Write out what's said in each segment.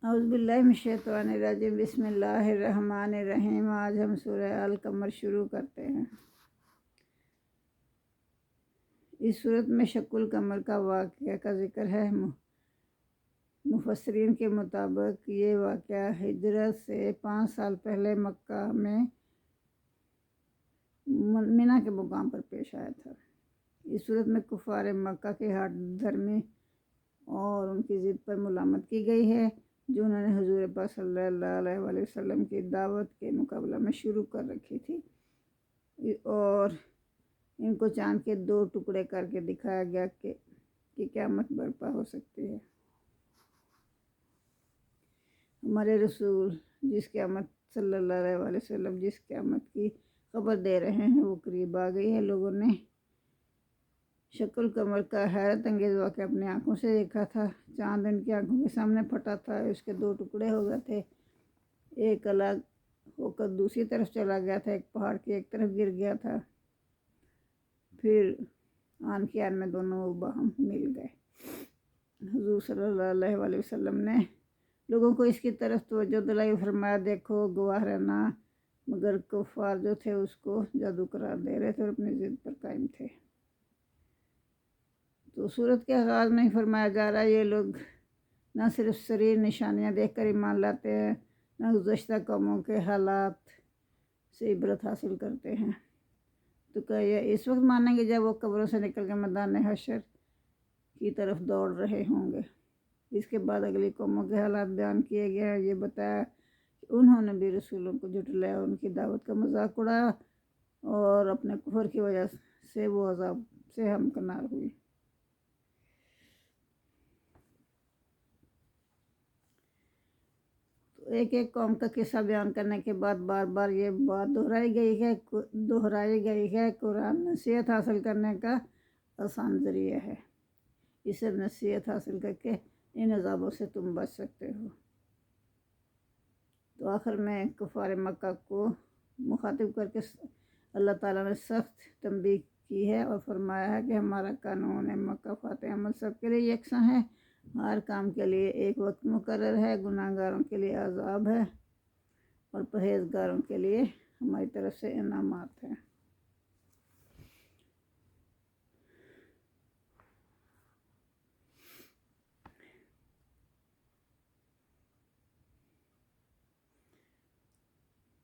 اعوذ باللہ من الشیطان الرجیم، بسم اللہ الرحمن الرحیم۔ آج ہم سورہ القمر شروع کرتے ہیں۔ اس صورت میں شق القمر کا واقعہ کا ذکر ہے۔ مفسرین کے مطابق یہ واقعہ ہجرت سے 5 سال پہلے مکہ میں منی کے مقام پر پیش آیا تھا۔ اس صورت میں کفار مکہ کے ہٹ دھرمی اور ان کی ضد پر ملامت کی گئی ہے، جو انہوں نے حضور پاک صلی اللہ علیہ وآلہ وسلم کی دعوت کے مقابلہ میں شروع کر رکھی تھی، اور ان کو چاند کے 2 ٹکڑے کر کے دکھایا گیا کہ قیامت برپا ہو سکتی ہے۔ ہمارے رسول صلی اللہ علیہ وآلہ وسلم جس قیامت کی خبر دے رہے ہیں وہ قریب آ گئی ہے۔ لوگوں نے شق القمر کا حیرت انگیز واقعہ اپنی آنکھوں سے دیکھا تھا۔ چاند ان کی آنکھوں کے سامنے پھٹا تھا، اس کے 2 ٹکڑے ہو گئے تھے، ایک الگ ہو کر دوسری طرف چلا گیا تھا، ایک پہاڑ کی ایک طرف گر گیا تھا، پھر آن کی آن میں دونوں باہم مل گئے۔ حضور صلی اللہ علیہ وآلہ وسلم نے لوگوں کو اس کی طرف توجہ دلائی، فرمایا دیکھو گواہ رہنا، مگر کفار جو تھے اس کو جادو قرار دے رہے تھے اور اپنی ضد پر قائم تھے۔ تو سورت کے آغاز میں ہی فرمایا جا رہا ہے یہ لوگ نہ صرف صریح نشانیاں دیکھ کر ایمان لاتے ہیں، نہ گزشتہ قوموں کے حالات سے عبرت حاصل کرتے ہیں۔ تو کیا یہ اس وقت مانیں گے جب وہ قبروں سے نکل کے میدان حشر کی طرف دوڑ رہے ہوں گے؟ اس کے بعد اگلی قوموں کے حالات بیان کیے گئے ہیں۔ یہ بتایا کہ انہوں نے بھی رسولوں کو جھٹلایا، ان کی دعوت کا مذاق اڑایا اور اپنے کفر کی وجہ سے وہ عذاب سے ہمکنار ہوئی۔ ایک ایک قوم کا قصہ بیان کرنے کے بعد بار بار یہ بات دہرائی گئی ہے قرآن نصیحت حاصل کرنے کا آسان ذریعہ ہے، اسے نصیحت حاصل کر کے ان عذابوں سے تم بچ سکتے ہو۔ تو آخر میں کفار مکہ کو مخاطب کر کے اللہ تعالیٰ نے سخت تنبیہ کی ہے اور فرمایا ہے کہ ہمارا قانون مکہ فاتح عمل سب کے لیے یکساں ہے، ہر کام کے لیے ایک وقت مقرر ہے، گناہ گاروں کے لیے عذاب ہے اور پرہیزگاروں کے لیے ہماری طرف سے انعامات ہیں۔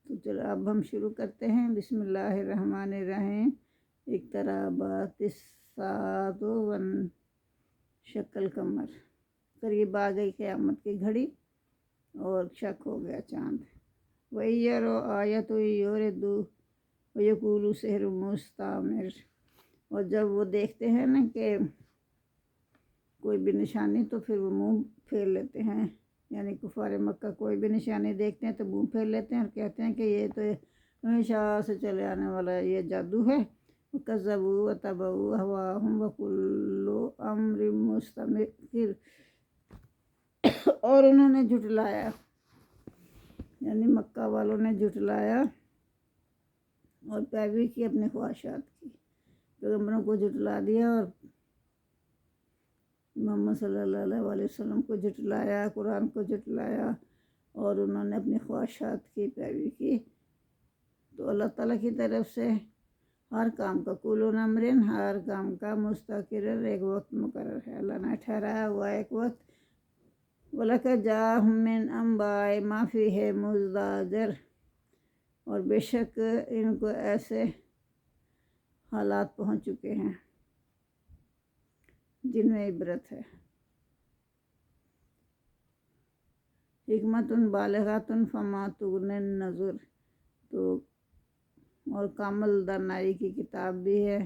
تو چلو اب ہم شروع کرتے ہیں۔ بسم اللہ الرحمن الرحیم۔ اقتربت الساعۃ وانشق القمر، قریب آ گئی قیامت کی گھڑی اور شک ہو گیا چاند۔ وَإِن يَرَوْا آیَةً يُعْرِضُوا وَيَقُولُوا سِحْرٌ مُسْتَمِرٌّ، اور جب وہ دیکھتے ہیں نا کہ کوئی بھی نشانی تو پھر وہ منہ پھیر لیتے ہیں، یعنی کفار مکہ کوئی بھی نشانی دیکھتے ہیں تو منہ پھیر لیتے ہیں اور کہتے ہیں کہ یہ تو ہمیشہ سے چلے آنے والا یہ جادو ہے۔ وَكَذَّبُوا وَاتَّبَعُوا أَهْوَاءَهُمْ وَكُلُّ أَمْرٍ مُّسْتَقِرٌّ، اور انہوں نے جھٹلایا، یعنی مکہ والوں نے جھٹلایا اور پیروی کی اپنی خواہشات کی، پیغمبروں کو جھٹلا دیا اور محمد صلی اللہ علیہ وآلہ وسلم کو جھٹلایا، قرآن کو جھٹلایا، اور انہوں نے اپنی خواہشات کی پیروی کی۔ تو اللہ تعالیٰ کی طرف سے ہر کام کا کُلُّ امرٍ، ہر کام کا مستقر ایک وقت مقرر ہے، اللہ نے ٹھہرایا ہوا ایک وقت۔ وَلَقَدْ جَاءَهُم مِّنْ أَنبَاءِ مَا فِيهِ مُزْدَجَرٌ، اور بے شک ان کو ایسے حالات پہنچ چکے ہیں جن میں عبرت ہے۔ حکمت بالغۃ فما تغنی النذر، تو اور کامل دانائی کی کتاب بھی ہے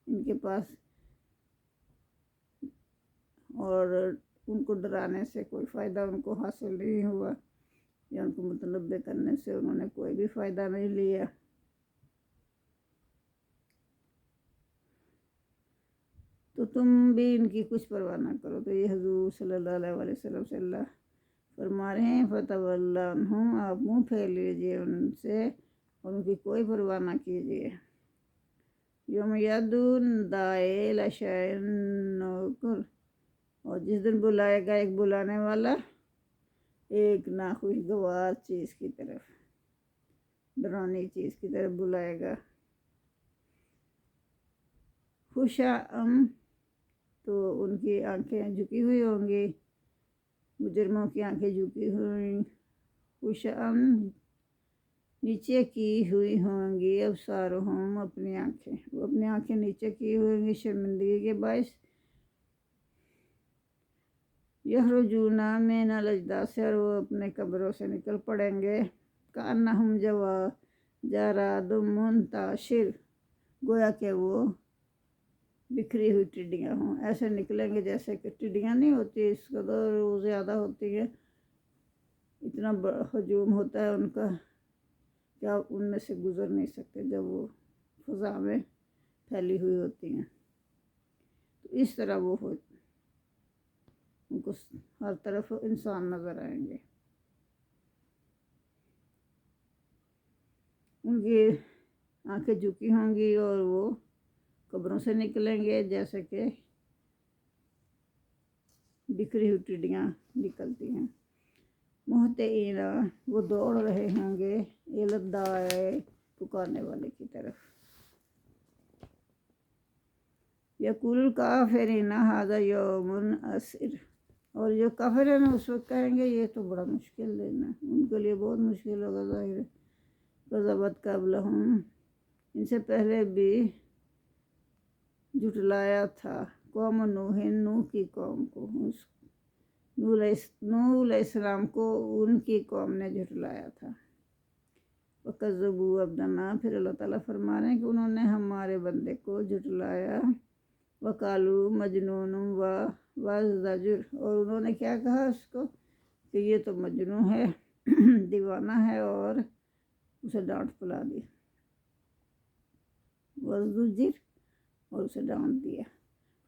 ان کے پاس، اور ان کو ڈرانے سے کوئی فائدہ ان کو حاصل نہیں ہوا، یا ان کو متنبع کرنے سے انہوں نے کوئی بھی فائدہ نہیں لیا۔ تو تم بھی ان کی کچھ پرواہ نہ کرو۔ تو یہ حضور صلی اللہ علیہ وآلہ وسلم سے اللہ فرما رہے ہیں فَتَوَلَّ عَنْهُمْ، آپ منہ پھیر لیجئے ان سے اور ان کی کوئی پرواہ نہ کیجیے۔ یوم یدعو الداعی الی شیء نکر، اور جس دن بلائے گا ایک بلانے والا ایک ناخوشگوار چیز کی طرف، ڈرانی چیز کی طرف بلائے گا۔ خشعم تو ان کی آنکھیں جھکی ہوئی ہوں گی، مجرموں کی آنکھیں جھکی ہوئی، خشعم نیچے کی ہوئی ہوں گی، ابصارہم اپنی آنکھیں، وہ اپنی آنکھیں نیچے کی ہوئی ہوں گی شرمندگی کے باعث۔ یخرجون من الاجداث، اور وہ اپنے قبروں سے نکل پڑیں گے، کأنہم جراد منتشر، گویا کہ وہ بکھری ہوئی ٹڈیاں ہوں، ایسے نکلیں گے جیسے کہ ٹڈیاں نہیں ہوتی، اس قدر وہ زیادہ ہوتی ہیں، اتنا بڑا ہجوم ہوتا ہے ان کا کہ آپ ان میں سے گزر نہیں سکتے جب وہ فضا میں پھیلی ہوئی ہوتی ہیں۔ تو اس طرح وہ ان کو ہر طرف انسان نظر آئیں گے، ان کی آنکھیں جھکی ہوں گی اور وہ قبروں سے نکلیں گے جیسے کہ بکھری ہوئی ٹڈیاں نکلتی ہیں۔ مہطعین، وہ دوڑ رہے ہوں گے، الی الداع، پکارنے والے کی طرف۔ یقول الکافرون ھذا یوم عسیر، اور جو کافر ہیں نا اس وقت کہیں گے یہ تو بڑا مشکل دن ہے، ان کے لیے بہت مشکل ہوگا، ظاہر ہے۔ کذبت قبلہم، ان سے پہلے بھی جھٹلایا تھا، قوم نوح، نوح کی قوم کو، نوح علیہ السلام کو ان کی قوم نے جھٹلایا تھا۔ وَكَذَّبُوا عَبْدَنَا، پھر اللہ تعالیٰ فرما رہے ہیں کہ انہوں نے ہمارے بندے کو جھٹلایا۔ وَقَالُوا مَجْنُونٌ وَازْدَجَرَ، اور انہوں نے کیا کہا اس کو کہ یہ تو مجنون ہے، دیوانہ ہے، اور اسے ڈانٹ پلا دی، وَازْدَجَرَ، اور اسے ڈانٹ دیا۔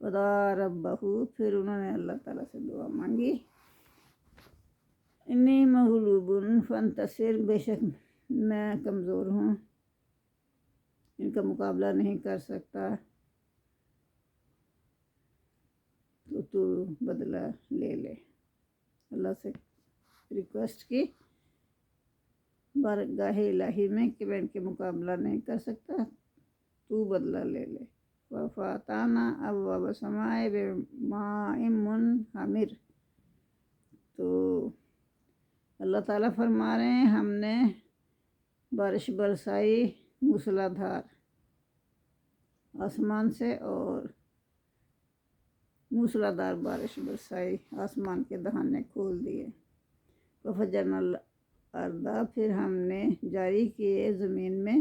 وَدَعَا رَبَّهُ، پھر انہوں نے اللہ تعالیٰ سے دعا مانگی، انی مغلوب فانتصر، بے شک میں کمزور ہوں، ان کا مقابلہ نہیں کر سکتا، تو بدلہ لے لے۔ اللہ سے ریکویسٹ کی بارگاہ الہی میں کہ میں ان کے مقابلہ نہیں کر سکتا، تو بدلہ لے لے۔ وَفَتَحْنَا أَبْوَابَ السَّمَاءِ بِمَاءٍ مُنْہَمِرٍ، تو اللہ تعالیٰ فرما رہے ہیں ہم نے بارش برسائی موسلا دھار آسمان سے، اور موسلا دھار بارش برسائی، آسمان کے دہانے کھول دیے۔ وَفَجَّرْنَا الْأَرْضَ، پھر ہم نے جاری کیے زمین میں،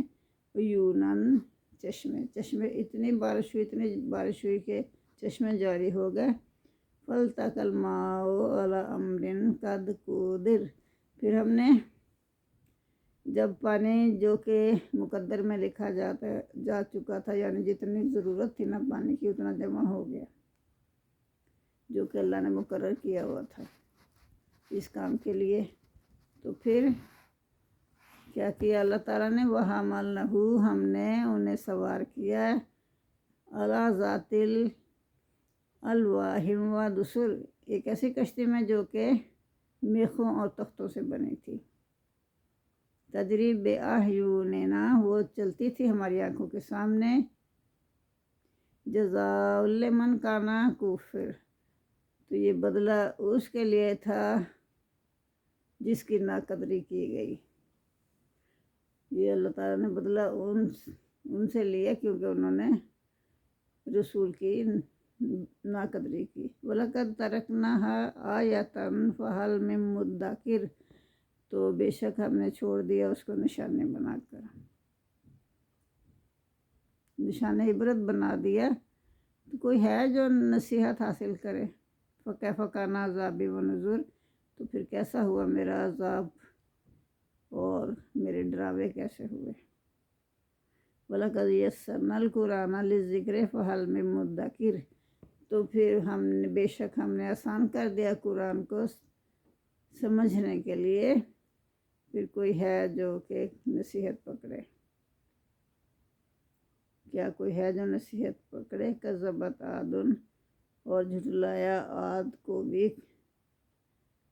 عیوناً، چشمے، اتنی بارش ہوئی کہ چشمے جاری ہو گئے۔ فَالْتَقَى الْمَاءُ عَلَىٰ أَمْرٍ قَدْ قُدِرَ، پھر ہم نے جب پانی جو کہ مقدر میں لکھا جا چکا تھا، یعنی جتنی ضرورت تھی نا پانی کی اتنا جمع ہو گیا، جو کہ اللہ نے مقرر کیا ہوا تھا اس کام کے لیے۔ تو پھر کیا کیا اللہ تعالیٰ نے، وَحَمَلْنَاهُ، ہم نے انہیں سوار کیا، عَلَىٰ ذَاتِ الْأَلْوَاحِ وَدُسُرٍ، ایک ایسی کشتی میں جو کہ میخوں اور تختوں سے بنی تھی، تجری بِأَعْیُنِنَا، وہ چلتی تھی ہماری آنکھوں کے سامنے، جزاء لمن کان کفر، تو یہ بدلہ اس کے لیے تھا جس کی ناقدری کی گئی، یہ اللہ تعالیٰ نے بدلہ ان سے لیا کیونکہ انہوں نے رسول کی ناقدری کی۔ وَلَقَدْ تَرَكْنَاهَا آیَةً فَهَلْ مِن مُدَّکِرٍ، تو بے شک ہم نے چھوڑ دیا اس کو نشانی بنا کر، نشان عبرت بنا دیا، تو کوئی ہے جو نصیحت حاصل کرے۔ فَكَيْفَ كَانَ عَذَابِي وَنُذُرِ، تو پھر کیسا ہوا میرا عذاب اور میرے ڈراوے کیسے ہوئے۔ وَلَقَدْ يَسَّرْنَا الْقُرْآنَ لِلذِّكْرِ فَهَلْ مِن مُدَّکِرٍ، تو پھر بے شک ہم نے آسان کر دیا قرآن کو سمجھنے کے لیے، پھر کوئی ہے جو کہ نصیحت پکڑے، کیا کوئی ہے جو نصیحت پکڑے۔ کذبت عاد، اور جھٹلایا عاد کو بھی،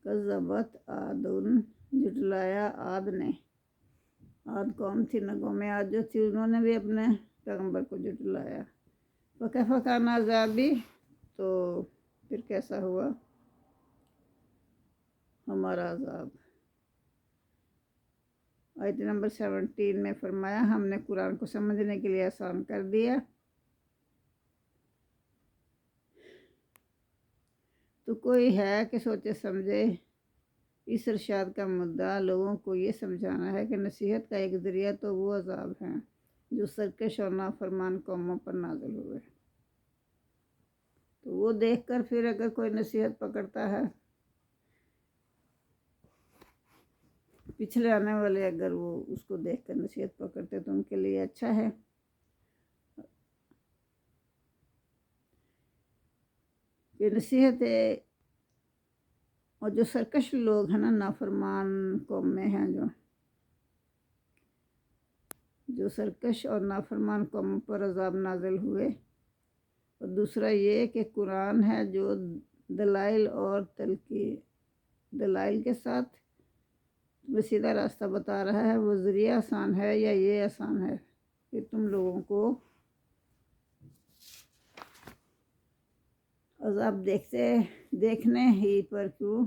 کذبت عادن، جھٹلایا عاد نے، عاد قوم تھی نا، قوم عاد جو تھی انہوں نے بھی اپنے پیغمبر کو جھٹلایا۔ فکیف کان عذابی، تو پھر کیسا ہوا ہمارا عذاب۔ آیت نمبر 17 میں فرمایا ہم نے قرآن کو سمجھنے کے لیے آسان کر دیا، تو کوئی ہے کہ سوچے سمجھے۔ اس ارشاد کا مدعا لوگوں کو یہ سمجھانا ہے کہ نصیحت کا ایک ذریعہ تو وہ عذاب ہیں جو سرکش اور نافرمان قوموں پر نازل ہوئے۔ تو وہ دیکھ کر پھر اگر کوئی نصیحت پکڑتا ہے، پچھلے آنے والے اگر وہ اس کو دیکھ کر نصیحت پکڑتے تو ان کے لیے اچھا ہے۔ یہ نصیحت ہے، اور جو سرکش لوگ ہیں نا، نافرمان قوم میں ہیں، جو سرکش اور نافرمان قوم پر عذاب نازل ہوئے۔ اور دوسرا یہ کہ قرآن ہے جو دلائل اور دلائل کے ساتھ تمہیں سیدھا راستہ بتا رہا ہے، وہ ذریعہ آسان ہے یا یہ آسان ہے کہ تم لوگوں کو عذاب دیکھنے ہی پر کیوں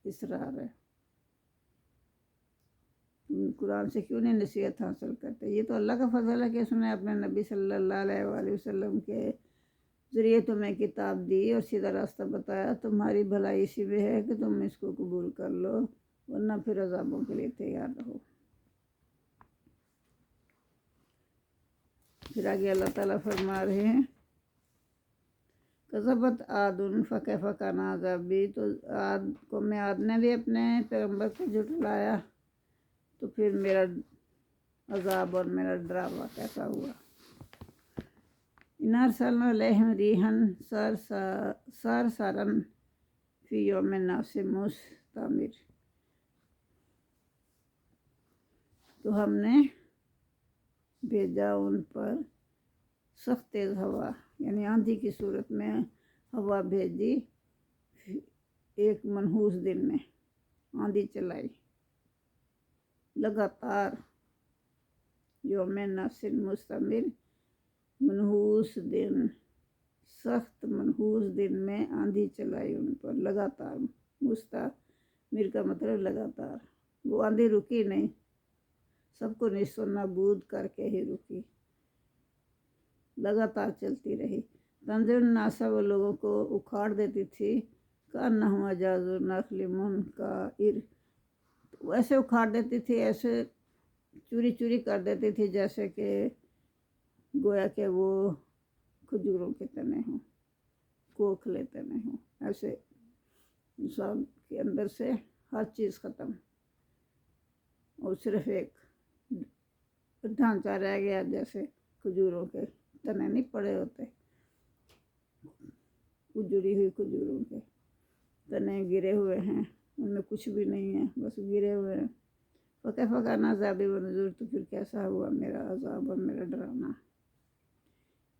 اصرار ہے، قرآن سے کیوں نہیں نصیحت حاصل کرتے۔ یہ تو اللہ کا فضل ہے کہ اس نے اپنے نبی صلی اللہ علیہ وآلہ وسلم کے ذریعے تمہیں کتاب دی اور سیدھا راستہ بتایا۔ تمہاری بھلائی اسی میں ہے کہ تم اس کو قبول کر لو، ورنہ پھر عذابوں کے لیے تیار رہو۔ پھر آگے اللہ تعالیٰ فرما رہے ہیں کذبت عاد فکیف کان عذابی، تو قوم عاد نے بھی اپنے پیغمبر کو جھٹلایا، تو پھر میرا عذاب اور میرا ڈراوا کیسا ہوا۔ انا ارسلنا علیہم ریحا صرصرا فی یوم نحس مستمر، تو ہم نے بھیجا ان پر سخت تیز ہوا، یعنی آندھی کی صورت میں ہوا بھیجی، ایک منحوس دن میں آندھی چلائی لگاتار، یوم نحس مستمر، منحوس دن، سخت منحوس دن میں آندھی چلائی ان پر لگاتار۔ مستمر کا مطلب لگاتار، وہ آندھی رکی نہیں، سب کو نیست و نابود کر کے ہی رکی، لگاتار چلتی رہی۔ تنزل الناس، وہ لوگوں کو اکھاڑ دیتی تھی، کأنہم اعجاز نخل منقعر، ایسے اکھاڑ دیتی تھی، ایسے چوری چوری کر دیتی تھی جیسے کہ گویا کہ وہ کھجوروں کے تنے ہوں، کوکھلے تنے ہوں، ایسے انسان کے اندر سے ہر چیز ختم، اور صرف ایک ڈھانچہ رہ گیا، جیسے کھجوروں کے تنے نہیں پڑے ہوتے، اجڑی ہوئی کھجوروں کے تنے گرے ہوئے ہیں، ان میں کچھ بھی نہیں ہے، بس گرے ہوئے ہیں۔ فکیف کان عذابی ونذر، تو پھر کیسا ہوا میرا عذاب اور میرا ڈرانا۔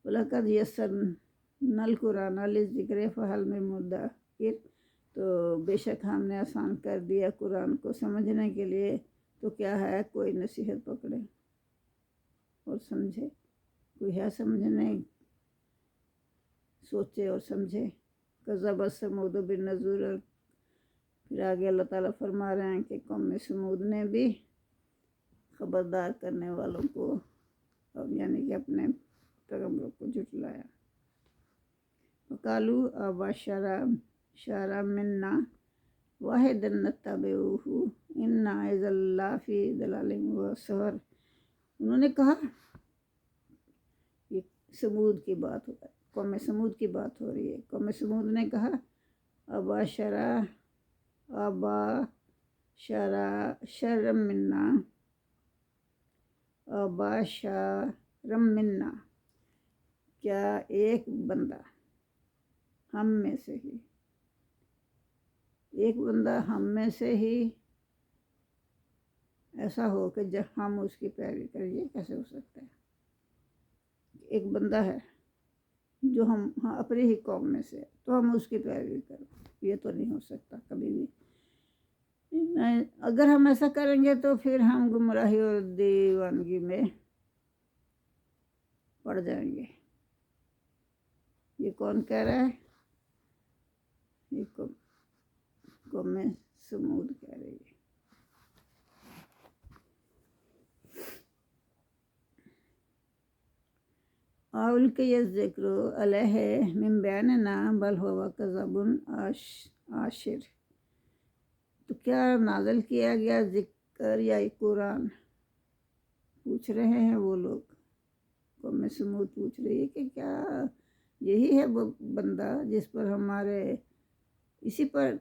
وَلَقَدْ يَسَّرْنَا الْقُرْآنَ لِلذِّكْرِ فَهَلْ مِن مُّدَّكِرٍ، تو بے شک ہم نے آسان کر دیا قرآن کو سمجھنے کے لیے، تو کیا ہے کوئی نصیحت پکڑے اور سمجھے، کوئی ہے سمجھنے، سوچے اور سمجھے۔ کذبت ثمود بالنذر، اور پھر آگے اللہ تعالیٰ فرما رہے ہیں کہ قوم ثمود نے بھی خبردار کرنے والوں کو، یعنی کہ اپنے پیغمبروں کو جھٹلایا۔ وقالوا ابشرا منا واحدا نتبعہ انا اذا لفی ضلال وسعر، انہوں نے کہا، یہ ثمود کی بات ہوتا ہے، قوم ثمود کی بات ہو رہی ہے۔ قوم ثمود نے کہا ابشرا منا، کیا ایک بندہ ہم میں سے ہی، ایک بندہ ہم میں سے ہی ایسا ہو کہ جب ہم اس کی پیروی کریں، یہ کیسے ہو سکتا ہے؟ ایک بندہ ہے جو ہم اپنی ہی قوم میں سے، تو ہم اس کی پیروی کریں۔ یہ تو نہیں ہو سکتا کبھی بھی۔ اگر ہم ایسا کریں گے تو پھر ہم گمراہی اور دیوانگی میں پڑ جائیں گے۔ یہ کون کہہ رہا ہے؟ یہ قوم سمود کہہ رہی ہے۔ اول کے یہ ذکر علیہ من بیننا بل ہوا کذب عاشر، تو کیا نازل کیا گیا ذکر یا قرآن؟ پوچھ رہے ہیں وہ لوگ، قوم سمود پوچھ رہی ہے کہ کیا یہی ہے وہ بندہ جس پر ہمارے اسی پر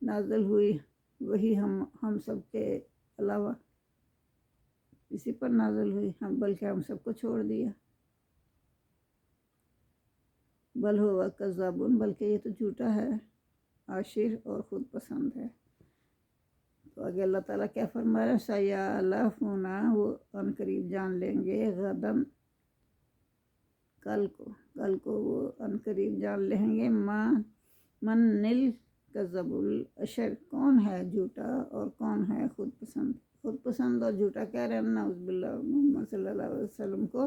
نازل ہوئی وہی ہم سب کے علاوہ اسی پر نازل ہوئی، بلکہ ہم سب کو چھوڑ دیا۔ بل ہوا کذاب، بلکہ یہ تو جھوٹا ہے، عاشر اور خود پسند ہے۔ تو آگے اللہ تعالیٰ کیا فرما رہا ہے؟ سیعلمون، وہ ان قریب جان لیں گے، غدن، کل کو وہ ان قریب جان لیں گے، من الکذب الاشر، کون ہے جھوٹا اور کون ہے خود پسند۔ خود پسند اور جھوٹا کہہ رہے ہیں نعوذ باللہ محمد صلی اللہ علیہ وسلم کو۔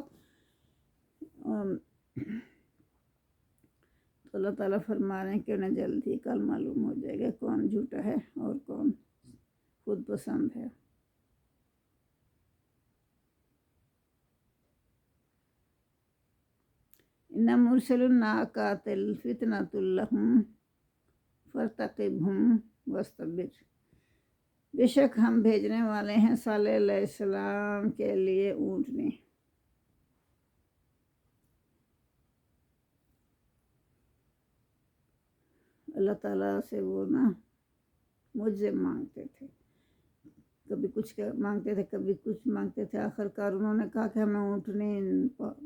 تو اللہ تعالیٰ فرما رہے ہیں کہ انہیں جلد ہی کل معلوم ہو جائے گا کون جھوٹا ہے اور کون خود پسند ہے۔ ان مرسل الناقات فتنۃ لہم فارتقبہم واصطبر، بے شک ہم بھیجنے والے ہیں صالح علیہ السلام کے لیے اونٹنی۔ اللہ تعالیٰ سے وہ مجھے مانگتے تھے، کبھی کچھ مانگتے تھے کبھی کچھ مانگتے تھے، آخر کار انہوں نے کہا کہ ہمیں اونٹنی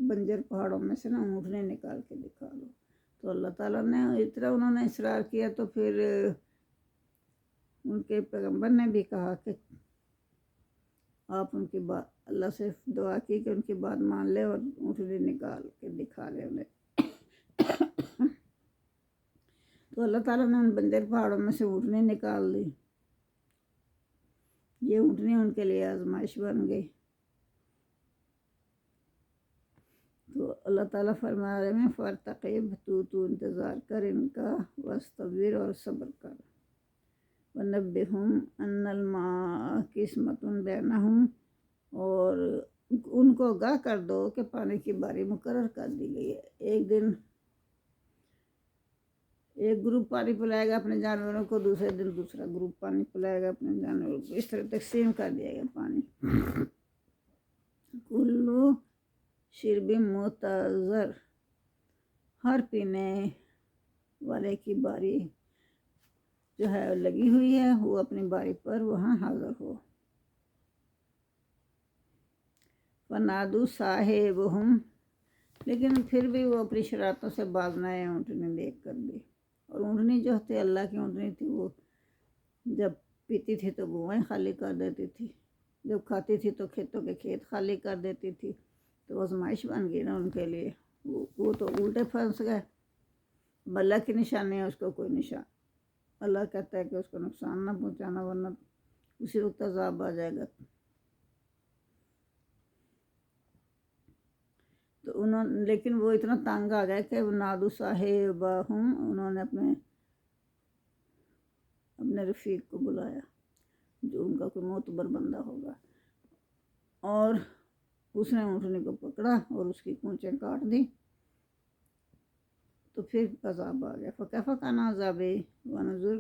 بنجر پہاڑوں میں سے اونٹنی نکال کے دکھا دو۔ تو اللہ تعالیٰ نے اتنا انہوں نے اصرار کیا تو پھر ان کے پیغمبر نے بھی کہا کہ آپ ان کی بات، اللہ سے دعا کی کہ ان کی بات مان لے اور اونٹنی نکال کے دکھا لے انہیں۔ تو اللہ تعالیٰ نے ان بنجر پہاڑوں میں سے اونٹنی نکال دی۔ یہ اونٹنی ان کے لیے آزمائش بن گئی۔ تو اللہ تعالیٰ فرما رہے ہیں فارتقب، تو انتظار کر ان کا، واصطبر اور صبر کر، ونبئہم ان الماء قسمۃ بینہم، اور ان کو آگاہ کر دو کہ پانی کی باری مقرر کر دی گئی ہے۔ ایک دن ایک گروپ پانی پلائے گا اپنے جانوروں کو، دوسرے دن دوسرا گروپ پانی پلائے گا اپنے جانوروں کو، اس طرح تقسیم کر دیا گیا پانی۔ کلو شرب متضر، ہر پینے والے کی باری جو ہے لگی ہوئی ہے، وہ اپنی باری پر وہاں حاضر ہو۔ فنادوا صاحبہم، لیکن پھر بھی وہ اپنی شرارتوں سے باز نہ آئے اونٹنی دیکھ کر بھی۔ اور اونٹنی جو تھی اللہ کی اونٹنی تھی، وہ جب پیتی تھی تو گوائیں خالی کر دیتی تھی، جب کھاتی تھی تو کھیتوں کے کھیت خالی کر دیتی تھی۔ تو آزمائش بن گئی نا ان کے لیے، وہ تو الٹے پھنس گئے۔ اللہ کی نشانی ہے، اس کو کوئی نشان، اللہ کہتا ہے کہ اس کو نقصان نہ پہنچانا ورنہ اسی وقت عذاب آ جائے گا۔ تو لیکن وہ اتنا تنگ آ گئے کہ نادوا صاحبہم، انہوں نے اپنے رفیق کو بلایا جو ان کا کوئی معتبر بندہ ہوگا، اور اس نے اونٹنی کو پکڑا اور اس کی پونچھیں کاٹ دی۔ تو پھر عذاب آ گیا۔ فکیف کان عذابی ونذر،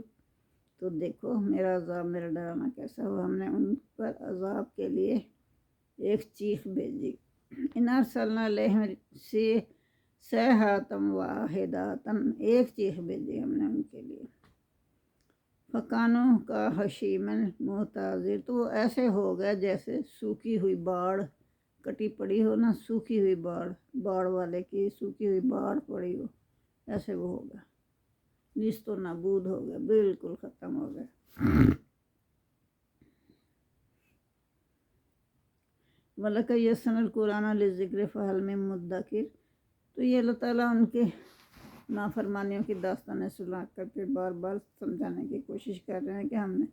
تو دیکھو میرا عذاب، میرا ڈرانا کیسا ہوا۔ ہم نے ان پر عذاب کے لیے ایک چیخ بھیجی۔ ان ارسلنا علیہم صیحۃ واحدۃ، ایک چیخ بھیجی ہم نے ان کے لیے۔ فکانوا کحشیم المتظر، تو وہ ایسے ہو گئے جیسے سوکھی ہوئی باڑ، کٹی پڑی ہو نا، سوکھی ہوئی باڑ والے کی سوکھی ہوئی باڑ پڑی ہو، ایسے وہ ہو گئے، نیست و نابود ہو گئے، بالکل ختم ہو گئے۔ وَلَقَدْ يَسَّرْنَا الْقُرْآنَ لِلذِّكْرِ فَهَلْ مِن مُّدَّكِرٍ، تو یہ اللہ تعالیٰ ان کے نافرمانیوں کی داستانیں سنا کر پھر بار بار سمجھانے کی کوشش کر رہے ہیں کہ ہم نے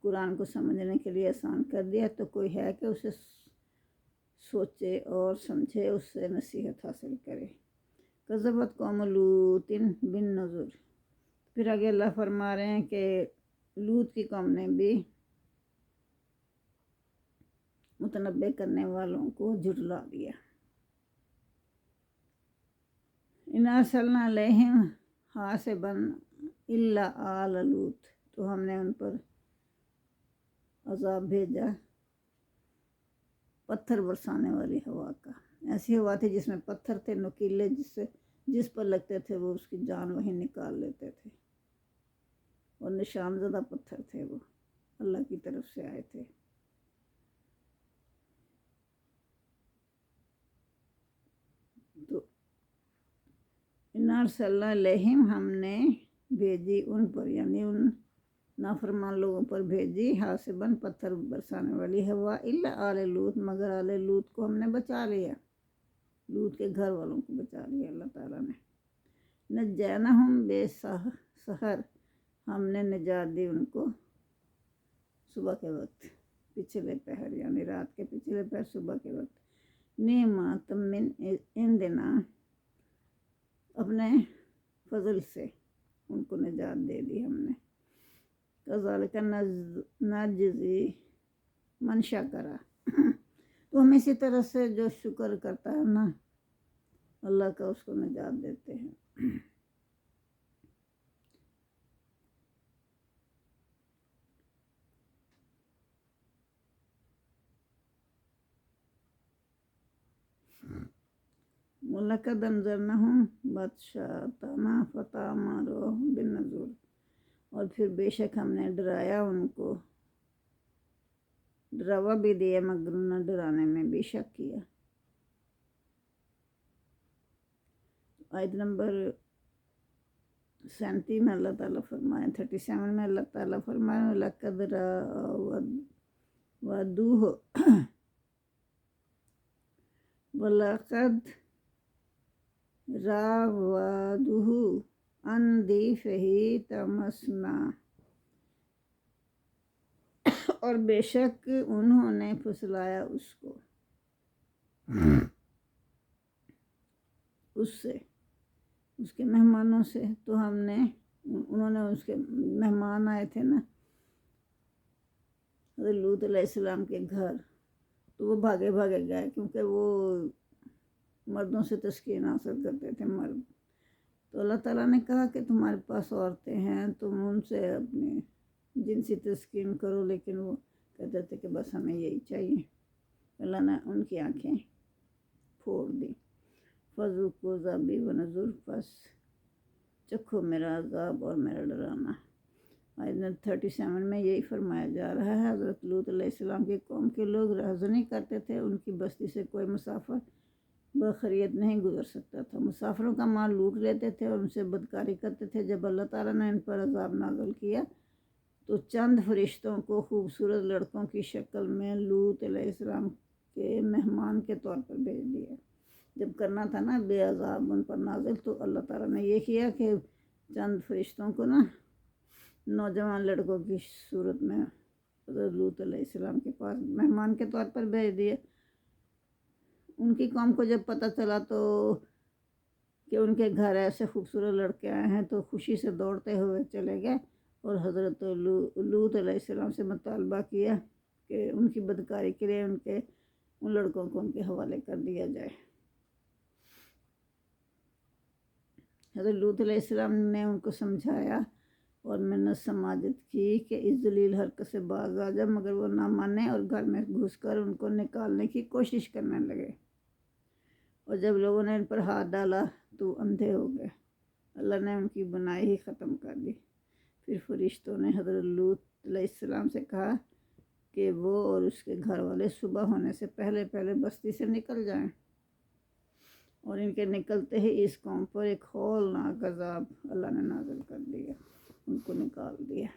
قرآن کو سمجھنے کے لیے آسان کر دیا، تو کوئی ہے کہ اسے سوچے اور سمجھے، اس سے نصیحت حاصل کرے۔ کذبت قوم لوط بالنذر، پھر آگے اللہ فرما رہے ہیں کہ لوط کی قوم نے بھی متنبع کرنے والوں کو جھٹلا دیا۔ اِنَّا أَرْسَلْنَا عَلَيْهِمْ حَاصِبًا إِلَّا آلَ لوط، تو ہم نے ان پر عذاب بھیجا پتھر برسانے والی ہوا کا۔ ایسی ہوا تھی جس میں پتھر تھے نوکیلے، جس پر لگتے تھے وہ اس کی جان وہیں نکال لیتے تھے، اور نشان زدہ پتھر تھے، وہ اللہ کی طرف سے آئے تھے۔ تو اِنَّا أَرْسَلْنَا عَلَيْهِمْ، ہم نے بھیجی ان پر، یعنی ان نافرمان لوگوں پر بھیجی، حاصباً پتھر برسانے والی ہوا، الا آل لوط، مگر آل لوط کو ہم نے بچا لیا، لوط کے گھر والوں کو بچا لیا اللہ تعالیٰ نے۔ نجیناہم بے سحر، ہم نے نجات دی ان کو صبح کے وقت، پچھلے پہر، یعنی رات کے پچھلے پہر صبح کے وقت۔ نعمت من عندنا، اپنے فضل سے ان کو نجات دے دی ہم نے۔ کذالک نجزی من شکر، تو ہم اسی طرح سے جو شکر کرتا ہے نا اللہ کا، اس کو نجات دیتے ہیں۔ وَلَقَدْ أَنذَرْنَاهُمْ بَطْشَتَنَا فَتَمَارَوْا بِالنُّذُرِ، اور پھر بے شک ہم نے ڈرایا ان کو، ڈراوا بھی دیا مگر انہوں نے ڈرانے میں بھی شک کیا۔ آیت نمبر 37 میں اللہ تعالیٰ فرمائے، 37 میں اللہ تعالیٰ فرمائے وَلَقَدْ راودوه عن ضيفه طمسنا، اور بے شک انہوں نے پھسلایا اس کو اس سے، اس کے مہمانوں سے، تو ہم نے، انہوں نے، اس کے مہمان آئے تھے نا حضرت لوط علیہ السلام کے گھر، تو وہ بھاگے بھاگے گئے، کیونکہ وہ مردوں سے تسکین حاصل کرتے تھے مرد۔ تو اللہ تعالیٰ نے کہا کہ تمہارے پاس عورتیں ہیں، تم ان سے اپنی جنسی تسکین کرو، لیکن وہ کہتے تھے کہ بس ہمیں یہی چاہیے۔ اللہ نے ان کی آنکھیں پھوڑ دی۔ فذوقوا عذابی ونذر، پس چکھو میرا عذاب اور میرا ڈرانا۔ آیت 37 میں یہی فرمایا جا رہا ہے، حضرت لوط علیہ السلام کی قوم کے لوگ رہزنی کرتے تھے، ان کی بستی سے کوئی مسافر بخیریت نہیں گزر سکتا تھا، مسافروں کا مال لوٹ لیتے تھے اور ان سے بدکاری کرتے تھے۔ جب اللہ تعالیٰ نے ان پر عذاب نازل کیا تو چند فرشتوں کو خوبصورت لڑکوں کی شکل میں لوط علیہ السلام کے مہمان کے طور پر بھیج دیا۔ جب کرنا تھا نا بے عذاب ان پر نازل، تو اللہ تعالیٰ نے یہ کیا کہ چند فرشتوں کو نا نوجوان لڑکوں کی صورت میں حضرت لوط علیہ السلام کے پاس مہمان کے طور پر بھیج دیے۔ ان کی قوم کو جب پتہ چلا تو کہ ان کے گھر ایسے خوبصورت لڑکے آئے ہیں، تو خوشی سے دوڑتے ہوئے چلے گئے اور حضرت لوط علیہ السلام سے مطالبہ کیا کہ ان کی بدکاری کے لیے ان لڑکوں کو ان کے حوالے کر دیا جائے۔ حضرت لوط علیہ السلام نے ان کو سمجھایا اور منت سماجت کی کہ اس ذلیل حرکت سے باز آ جا، مگر وہ نہ مانے اور گھر میں گھس کر ان کو نکالنے کی کوشش کرنے لگے، اور جب لوگوں نے ان پر ہاتھ ڈالا تو اندھے ہو گئے، اللہ نے ان کی بنائی ہی ختم کر دی۔ پھر فرشتوں نے حضرت لوط علیہ السلام سے کہا کہ وہ اور اس کے گھر والے صبح ہونے سے پہلے پہلے بستی سے نکل جائیں، اور ان کے نکلتے ہی اس قوم پر ایک ہولناک عذاب اللہ نے نازل کر دیا، ان کو نکال دیا۔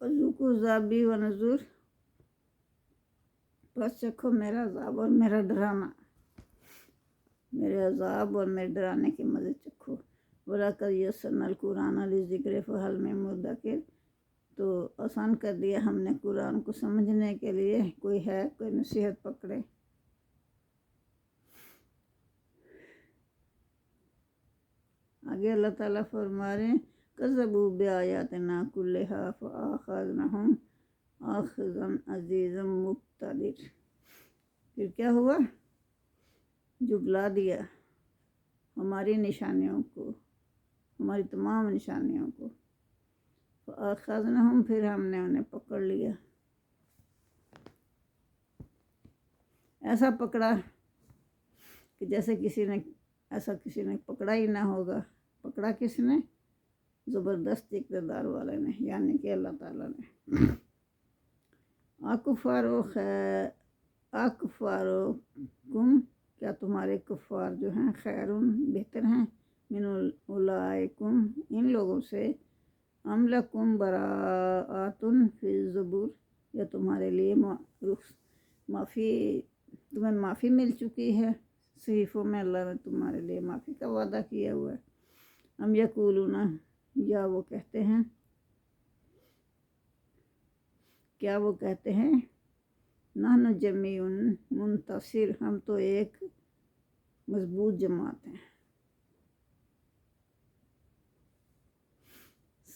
ذوقوا عذابی و نذر، بس چکھو میرا عذاب اور میرا ڈرانا، میرے عذاب اور میرے ڈرانے کے مزے چکھو۔ وَلَقَدْ يَسَّرْنَا الْقُرْآنَ لِلذِّكْرِ فَهَلْ مِن مُّدَّكِرٍ، تو آسان کر دیا ہم نے قرآن کو سمجھنے کے لیے، کوئی ہے کوئی نصیحت پکڑے۔ آگے اللہ تعالیٰ فرما رہے ہیں کذبوا بآیاتنا کلھا فأخذناہم اخذا عزیزا مقتدر، پھر کیا ہوا؟ جھٹلا دیا ہماری نشانیوں کو، ہماری تمام نشانیوں کو، فأخذناہم، پھر ہم نے انہیں پکڑ لیا، ایسا پکڑا کہ جیسے کسی نے پکڑا ہی نہ ہوگا۔ پکڑا کس نے؟ زبردست اقتدار والے نے، یعنی کہ اللہ تعالیٰ نے۔ اکفارکم، کیا تمہارے کفار جو ہیں خیرون، بہتر ہیں، من اولئکم، ان لوگوں سے، ام لکم براءۃ فی الزبور، یا تمہارے لیے تمہیں معافی مل چکی ہے صحیفوں میں، اللہ نے تمہارے لیے معافی کا وعدہ کیا ہوا ہے۔ ام یقولون، یا وہ کہتے ہیں، کیا وہ کہتے ہیں، نحن جمیع منتصر، ہم تو ایک مضبوط جماعت ہیں۔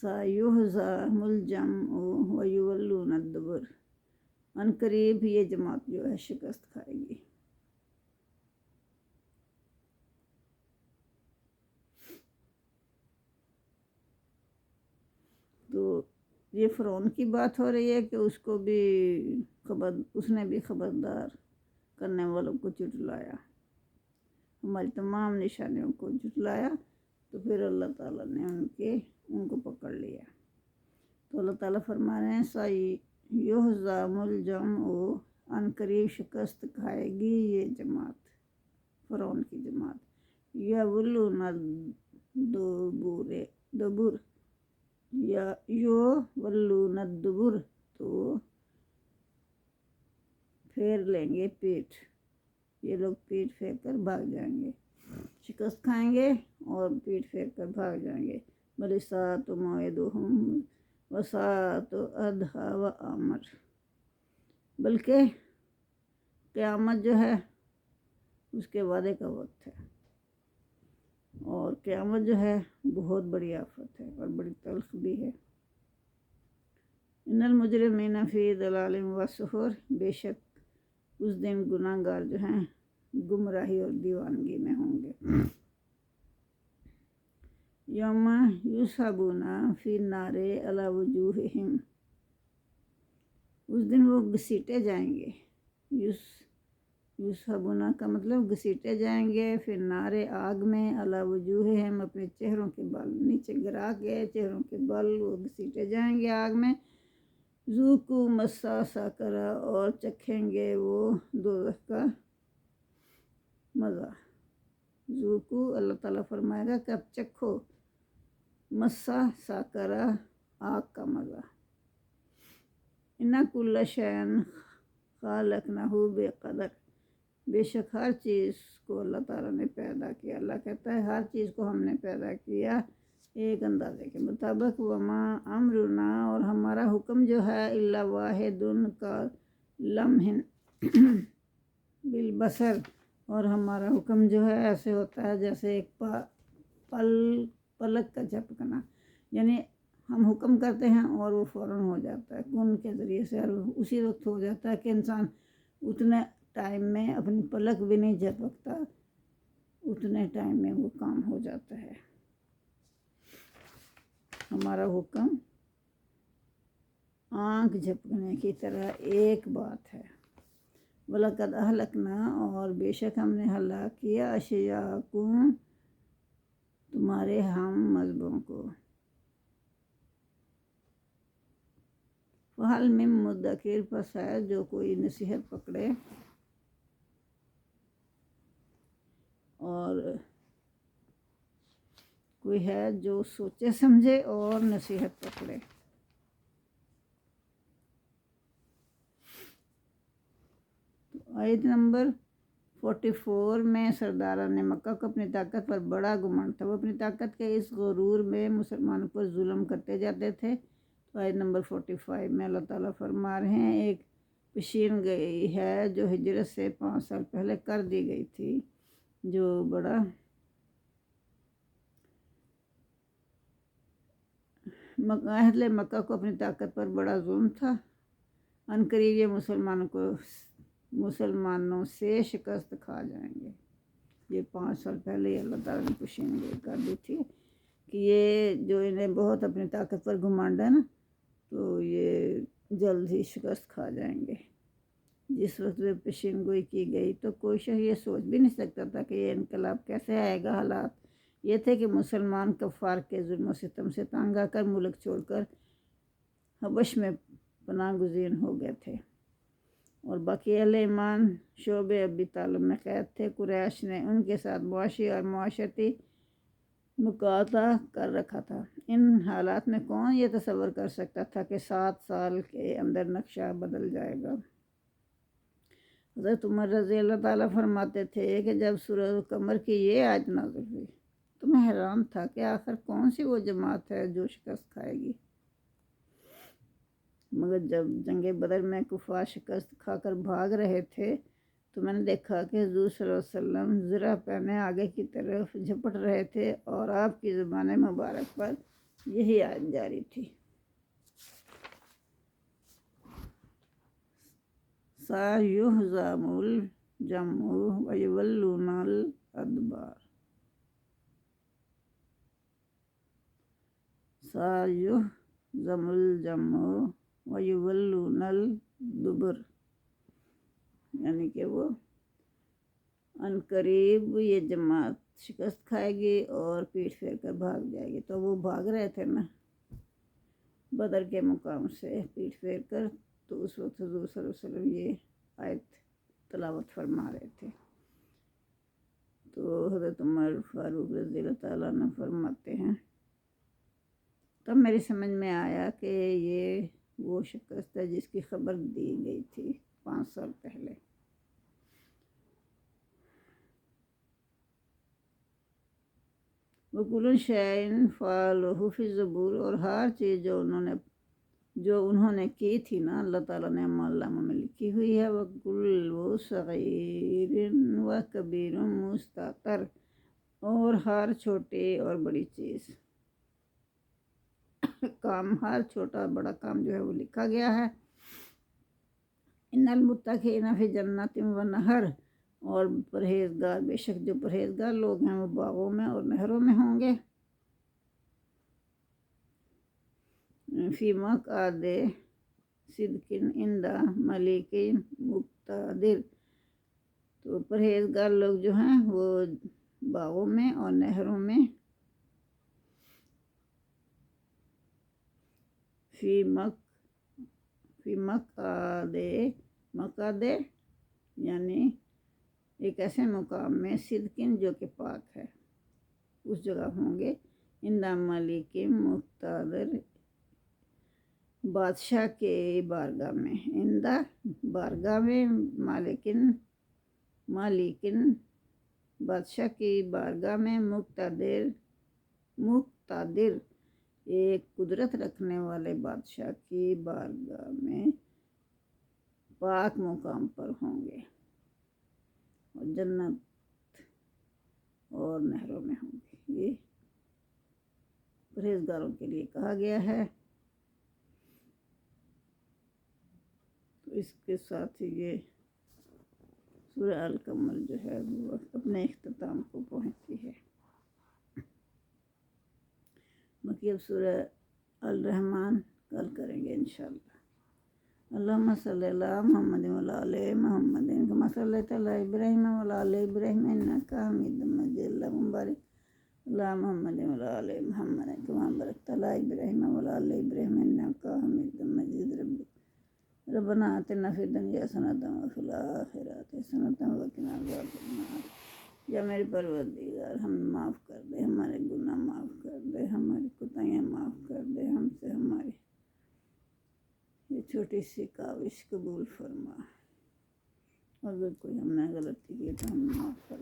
سیہزم الجمع ویولون الدبر، ان قریب یہ جماعت جو ہے شکست کھائے گی۔ تو یہ فرعون کی بات ہو رہی ہے کہ اس نے بھی خبردار کرنے والوں کو جھٹلایا، ہماری تمام نشانیوں کو جھٹلایا، تو پھر اللہ تعالیٰ نے ان کو پکڑ لیا۔ تو اللہ تعالیٰ فرما رہے ہیں سیہزم الجمع، ان قریب شکست کھائے گی یہ جماعت، فرعون کی جماعت، یولون الدبر، یولون الدبر، تو پھیر لیں گے پیٹ، یہ لوگ پیٹ پھیر کر بھاگ جائیں گے، شکست کھائیں گے اور پیٹ پھیر کر بھاگ جائیں گے۔ بل الساعۃ موعدہم والساعۃ ادھیٰ وامر، بلکہ قیامت جو ہے اس کے وعدے کا وقت ہے، اور قیامت جو ہے بہت بڑی آفت ہے اور بڑی تلخ بھی ہے۔ ان المجرمین فی ضلال وسعر، بے شک اس دن گناہ گار جو ہیں گمراہی اور دیوانگی میں ہوں گے۔ یوم یسحبون فی النار علی وجوہہم، اس دن وہ گھسیٹے جائیں گے، یسحبون کا مطلب گھسیٹے جائیں گے، فی النار آگ میں، علی وجوہہم اپنے چہروں کے بال نیچے گرا کے، چہروں کے بال وہ گھسیٹے جائیں گے آگ میں۔ ذوقوا مس سقر، اور چکھیں گے وہ دوزخ کا مزہ۔ ذوقوا، اللہ تعالیٰ فرمائے گا کہ اب چکھو، مس سقر، آگ کا مزہ۔ اِنَّ كُلَّ شَيْءٍ خَلَقْنَاهُ بِقَدَرٍ، بے شک ہر چیز کو اللہ تعالیٰ نے پیدا کیا، اللہ کہتا ہے ہر چیز کو ہم نے پیدا کیا ایک اندازے کے مطابق۔ وما امرنا، اور ہمارا حکم جو ہے، الا واحد کلمح بالبصر، اور ہمارا حکم جو ہے ایسے ہوتا ہے جیسے ایک پلک کا جھپکنا، یعنی ہم حکم کرتے ہیں اور وہ فوراً ہو جاتا ہے، کن کے ذریعے سے اسی وقت ہو جاتا ہے کہ انسان اتنے ٹائم میں اپنی پلک بھی نہیں جھپکتا، اتنے ٹائم میں وہ کام ہو جاتا ہے۔ ہمارا حکم آنکھ جھپکنے کی طرح ایک بات ہے۔ وَلَقَدْ أَهْلَكْنَا، اور بے شک ہم نے ہلاک کیا، أَشْيَاءَكُمْ، تمہارے ہم مذہبوں کو۔ فَهَلْ مِن مُّدَّكِرٍ، پس ہے جو کوئی نصیحت پکڑے، اور کوئی ہے جو سوچے سمجھے اور نصیحت پکڑے۔ آیت نمبر 44 میں سرداران مکہ کو اپنی طاقت پر بڑا گمان تھا، وہ اپنی طاقت کے اس غرور میں مسلمانوں پر ظلم کرتے جاتے تھے۔ تو آیت نمبر 45 میں اللہ تعالیٰ فرما رہے ہیں ایک پیشین گئی ہے جو ہجرت سے 5 سال پہلے کر دی گئی تھی، جو بڑا اہل مکہ کو اپنی طاقت پر بڑا ظلم تھا۔ عنقریب یہ مسلمانوں سے شکست کھا جائیں گے۔ یہ 5 سال پہلے ہی اللہ تعالیٰ نے پیشین گوئی کر دی تھی کہ یہ جو انہیں بہت اپنی طاقت پر گھمنڈ ہے نا، تو یہ جلد ہی شکست کھا جائیں گے۔ جس وقت وہ پیشین گوئی کی گئی تو کوئی شخص یہ سوچ بھی نہیں سکتا تھا کہ یہ انقلاب کیسے آئے گا۔ حالات یہ تھے کہ مسلمان کفار کے ظلم و ستم سے تنگ آ کر ملک چھوڑ کر حبش میں پناہ گزین ہو گئے تھے، اور باقی اہل ایمان شعب ابی طالب میں قید تھے۔ قریش نے ان کے ساتھ معاشی اور معاشرتی مقاطعہ کر رکھا تھا۔ ان حالات میں کون یہ تصور کر سکتا تھا کہ 7 سال کے اندر نقشہ بدل جائے گا۔ حضرت عمر رضی اللہ تعالیٰ فرماتے تھے کہ جب سورہ قمر کی یہ آیت نازل ہوئی تو میں حیران تھا کہ آخر کون سی وہ جماعت ہے جو شکست کھائے گی، مگر جب جنگ بدر میں کفار شکست کھا کر بھاگ رہے تھے تو میں نے دیکھا کہ حضور صلی اللہ علیہ وسلم زرہ پہنے آگے کی طرف جھپٹ رہے تھے، اور آپ کی زبان مبارک پر یہی آیت جاری تھی، سَيُہْزَمُ الْجَمْعُ وَيُوَلُّونَ الْأَدْبَارَ، سَيُہْزَمُ الْجَمْعُ وَيُوَلُّونَ الْدُبُرَ، یعنی کہ وہ عنقریب یہ جماعت شکست کھائے گی اور پیٹ پھیر کر بھاگ جائے گی۔ تو وہ بھاگ رہے تھے نا بدر کے مقام سے پیٹ پھیر کر، تو اس وقت حضور صلی اللہ علیہ وسلم یہ آیت تلاوت فرما رہے تھے۔ تو حضرت عمر فاروق رضی اللہ تعالیٰ عنہ فرماتے ہیں تب میری سمجھ میں آیا کہ یہ وہ شکست ہے جس کی خبر دی گئی تھی 5 سال پہلے۔ وَكُلُّ شَيْءٍ فَعَلُوهُ فِي الزُّبُرِ، اور ہر چیز جو انہوں نے کی تھی نا اللہ تعالیٰ نے اعمال نامہ میں لکھی ہوئی ہے۔ وَكُلُّ صَغِيرٍ وَكَبِيرٍ مُسْتَطَرٌ، اور ہر چھوٹی اور بڑی چیز کام، ہر چھوٹا اور بڑا کام جو ہے وہ لکھا گیا ہے۔ اِنَّ الْمُتَّقِينَ فِي جَنَّاتٍ وَنَہَرٍ، اور پرہیزگار بے شک جو پرہیزگار لوگ ہیں وہ باغوں میں اور نہروں میں ہوں گے۔ فِي مَقْعَدِ صِدْقٍ عِندَ مَلِیکٍ مُقْتَدِرٍ، تو پرہیزگار لوگ جو ہیں وہ باغوں میں اور نہروں میں، فی مقعد یعنی ایک ایسے مقام میں، صدقن جو کہ پاک ہے، اس جگہ ہوں گے۔ عند ملک مقتدر، بادشاہ کے بارگاہ میں، عند بارگاہ میں، مالکن بادشاہ کی بارگاہ میں، مقتدر ایک قدرت رکھنے والے بادشاہ کی بارگاہ میں، پاک مقام پر ہوں گے، اور جنت اور نہروں میں ہوں گے۔ یہ پرہیزگاروں کے لیے کہا گیا ہے۔ تو اس کے ساتھ ہی یہ سورہ القمر جو ہے وہ اپنے اختتام کو پہنچتی ہے۔ باقی اب سورہ الرحمن کل کریں گے انشاءاللہ۔ اللہم صلی اللہ محمد وعلی آل محمد کما صلیت علی ابراہیم وعلی آل ابراہیم انک حمید مجید، اللہم بارک علی محمد وعلی آل محمد کما بارکت علی ابراہیم وعلی آل ابراہیم انک حمید مجید۔ ربنا آتنا فی الدنیا حسنۃ وفی الآخرۃ حسنۃ وقنا عذاب النار۔ یا میرے پروردگار ہمیں معاف کر دے، ہمارے گناہ معاف کر دے، ہماری کوتاہیاں معاف کر دے، ہم سے ہماری یہ چھوٹی سی کاوش قبول فرما۔ اگر کوئی ہم نے غلطی کی تو ہم معاف کر